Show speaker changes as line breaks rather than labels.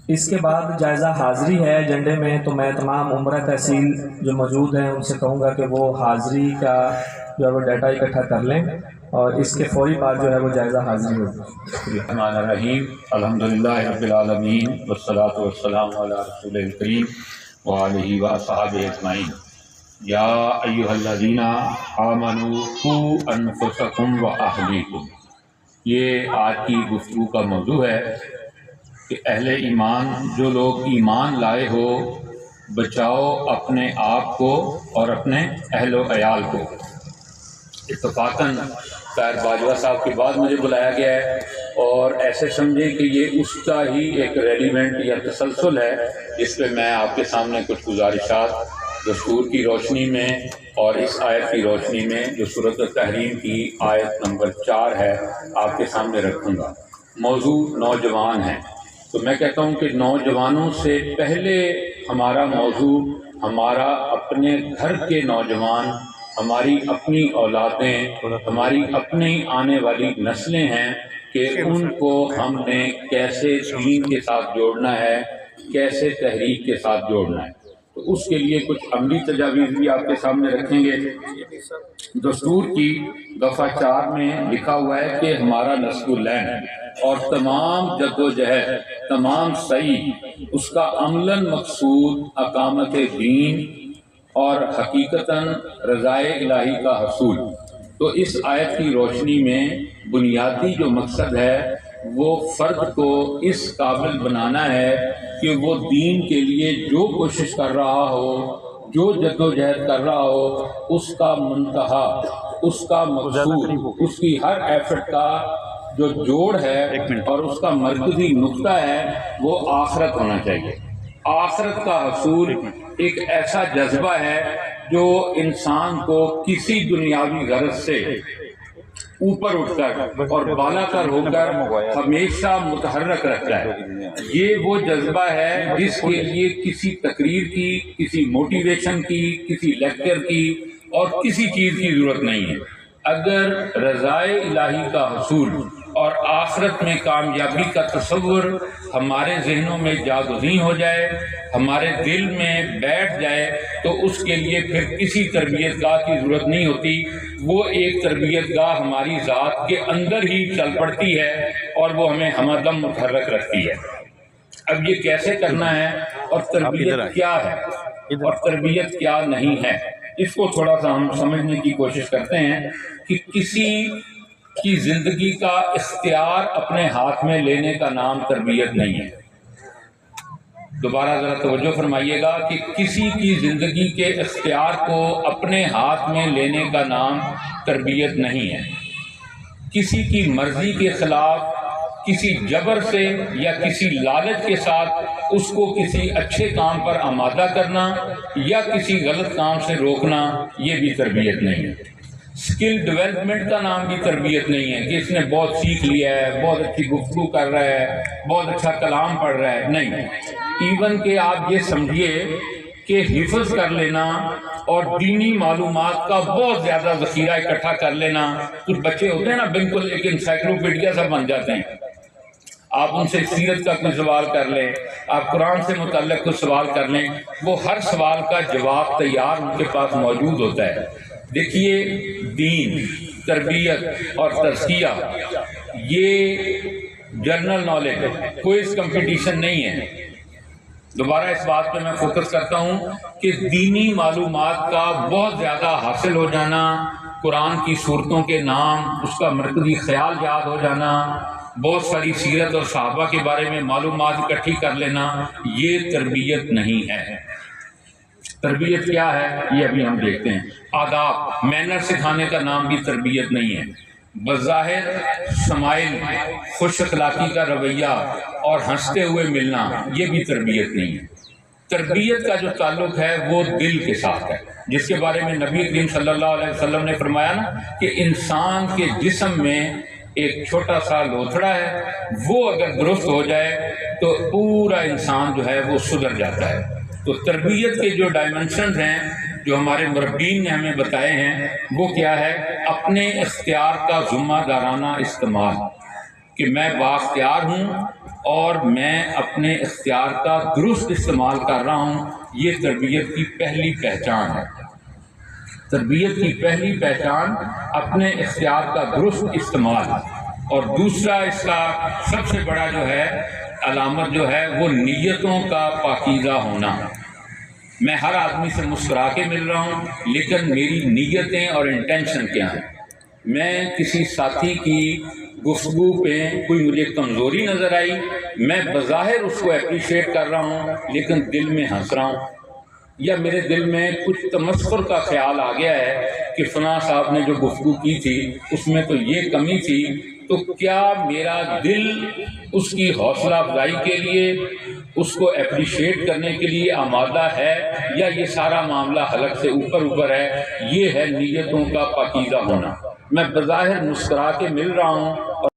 اس کے بعد جائزہ حاضری ہے ایجنڈے میں، تو میں تمام عمرہ تحصیل جو موجود ہیں ان سے کہوں گا کہ وہ حاضری کا جو ہے وہ ڈیٹا اکٹھا کر لیں، اور اس کے فوری بعد جو ہے وہ جائزہ حاضری ہوگی۔
الرحمن الرحیم، الحمدللہ رب العالمین، والصلاة والسلام علی رسول الکریم وآلہ وصحبہ اجمعین۔ یا ایہا الذین آمنوا قوا انفسکم واہلیکم، یہ آج کی گفتگو کا موضوع ہے کہ اہل ایمان جو لوگ ایمان لائے ہو، بچاؤ اپنے آپ کو اور اپنے اہل و عیال کو۔ اتفاقاً طاہر باجوہ صاحب کے بعد مجھے بلایا گیا ہے، اور ایسے سمجھیں کہ یہ اس کا ہی ایک ریلیونٹ یا تسلسل ہے جس پہ میں آپ کے سامنے کچھ گزارشات دستور کی روشنی میں اور اس آیت کی روشنی میں جو سورۃ التحریم کی آیت نمبر 4 ہے آپ کے سامنے رکھوں گا۔ موضوع نوجوان ہے، تو میں کہتا ہوں کہ نوجوانوں سے پہلے ہمارا موضوع ہمارا اپنے گھر کے نوجوان، ہماری اپنی اولادیں، ہماری اپنی آنے والی نسلیں ہیں کہ ان کو ہم نے کیسے دین کے ساتھ جوڑنا ہے، کیسے تحریک کے ساتھ جوڑنا ہے۔ تو اس کے لیے کچھ عملی تجاویز بھی آپ کے سامنے رکھیں گے۔ دستور کی دفعہ 4 میں لکھا ہوا ہے کہ ہمارا نصب العین اور تمام جد و جہد، تمام سعی، اس کا عملاً مقصود اقامت دین اور حقیقتاً رضائے الہی کا حصول۔ تو اس آیت کی روشنی میں بنیادی جو مقصد ہے وہ فرد کو اس قابل بنانا ہے کہ وہ دین کے لیے جو کوشش کر رہا ہو، جو جد و جہد کر رہا ہو، اس کا منتہا، اس کا مقصود، اس کی ہر ایفرٹ کا جو جوڑ ہے اور اس کا مرکزی نقطہ ہے وہ آخرت ہونا چاہیے۔ آخرت کا حصول ایک ایسا جذبہ ہے جو انسان کو کسی دنیاوی غرض سے اوپر اٹھ کر اور بالا تر ہو کر ہمیشہ متحرک رکھتا ہے۔ یہ وہ جذبہ ہے جس کے لیے کسی تقریر کی، کسی موٹیویشن کی، کسی لیکچر کی اور کسی چیز کی ضرورت نہیں ہے۔ اگر رضائے الہی کا حصول اور آخرت میں کامیابی کا تصور ہمارے ذہنوں میں جاگزیں ہو جائے، ہمارے دل میں بیٹھ جائے، تو اس کے لیے پھر کسی تربیت گاہ کی ضرورت نہیں ہوتی۔ وہ ایک تربیت گاہ ہماری ذات کے اندر ہی چل پڑتی ہے اور وہ ہمیں ہمدم متحرک رکھتی ہے۔ اب یہ کیسے کرنا ہے اور تربیت کیا ہے اور تربیت کیا نہیں ہے، اس کو تھوڑا سا ہم سمجھنے کی کوشش کرتے ہیں کہ کسی کی زندگی کا اختیار اپنے ہاتھ میں لینے کا نام تربیت نہیں ہے۔ دوبارہ ذرا توجہ فرمائیے گا کہ کسی کی زندگی کے اختیار کو اپنے ہاتھ میں لینے کا نام تربیت نہیں ہے۔ کسی کی مرضی کے خلاف، کسی جبر سے یا کسی لالچ کے ساتھ اس کو کسی اچھے کام پر آمادہ کرنا یا کسی غلط کام سے روکنا، یہ بھی تربیت نہیں ہے۔ اسکل ڈیولپمنٹ کا نام بھی تربیت نہیں ہے کہ اس نے بہت سیکھ لیا ہے، بہت اچھی گفتگو کر رہا ہے، بہت اچھا کلام پڑھ رہا ہے، نہیں۔ ایون کہ آپ یہ سمجھیے کہ حفظ کر لینا اور دینی معلومات کا بہت زیادہ ذخیرہ اکٹھا کر لینا، کچھ بچے ہوتے ہیں نا بالکل ایک انسائکلوپیڈیا سا بن جاتے ہیں۔ آپ ان سے سیرت کا کوئی سوال کر لیں، آپ قرآن سے متعلق کچھ سوال کر لیں، وہ ہر سوال کا جواب تیار ان کے پاس موجود ہوتا ہے۔ دیکھیے، دین، تربیت اور تزکیہ یہ جنرل نالج ہے، کوئی کمپٹیشن نہیں ہے۔ دوبارہ اس بات پہ میں فوکس کرتا ہوں کہ دینی معلومات کا بہت زیادہ حاصل ہو جانا، قرآن کی صورتوں کے نام، اس کا مرکزی خیال یاد ہو جانا، بہت ساری سیرت اور صحابہ کے بارے میں معلومات اکٹھی کر لینا، یہ تربیت نہیں ہے۔ تربیت کیا ہے یہ ابھی ہم دیکھتے ہیں۔ آداب، مینر سکھانے کا نام بھی تربیت نہیں ہے۔ بظاہر سمائل، خوش اخلاقی کا رویہ اور ہنستے ہوئے ملنا، یہ بھی تربیت نہیں ہے۔ تربیت کا جو تعلق ہے وہ دل کے ساتھ ہے، جس کے بارے میں نبی کریم صلی اللہ علیہ وسلم نے فرمایا نا کہ انسان کے جسم میں ایک چھوٹا سا لوتھڑا ہے، وہ اگر درست ہو جائے تو پورا انسان جو ہے وہ سدھر جاتا ہے۔ تو تربیت کے جو ڈائمنشنز ہیں جو ہمارے مربین نے ہمیں بتائے ہیں وہ کیا ہے؟ اپنے اختیار کا ذمہ دارانہ استعمال، کہ میں بااختیار ہوں، اور میں اپنے اختیار کا درست استعمال کر رہا ہوں، یہ تربیت کی پہلی پہچان ہے۔ تربیت کی پہلی پہچان اپنے اختیار کا درست استعمال، اور دوسرا اس کا سب سے بڑا جو ہے علامت جو ہے وہ نیتوں کا پاکیزہ ہونا۔ میں ہر آدمی سے مسکرا کے مل رہا ہوں، لیکن میری نیتیں اور انٹینشن کیا ہیں؟ میں کسی ساتھی کی گفتگو پہ کوئی مجھے کمزوری نظر آئی، میں بظاہر اس کو اپریشیٹ کر رہا ہوں لیکن دل میں ہنس رہا ہوں، یا میرے دل میں کچھ تمسخر کا خیال آ گیا ہے کہ فلاں صاحب نے جو گفتگو کی تھی اس میں تو یہ کمی تھی، تو کیا میرا دل اس کی حوصلہ افزائی کے لیے، اس کو اپریشیٹ کرنے کے لیے آمادہ ہے، یا یہ سارا معاملہ حلق سے اوپر ہے؟ یہ ہے نیتوں کا پاکیزہ ہونا۔ میں بظاہر مسکرا کے مل رہا ہوں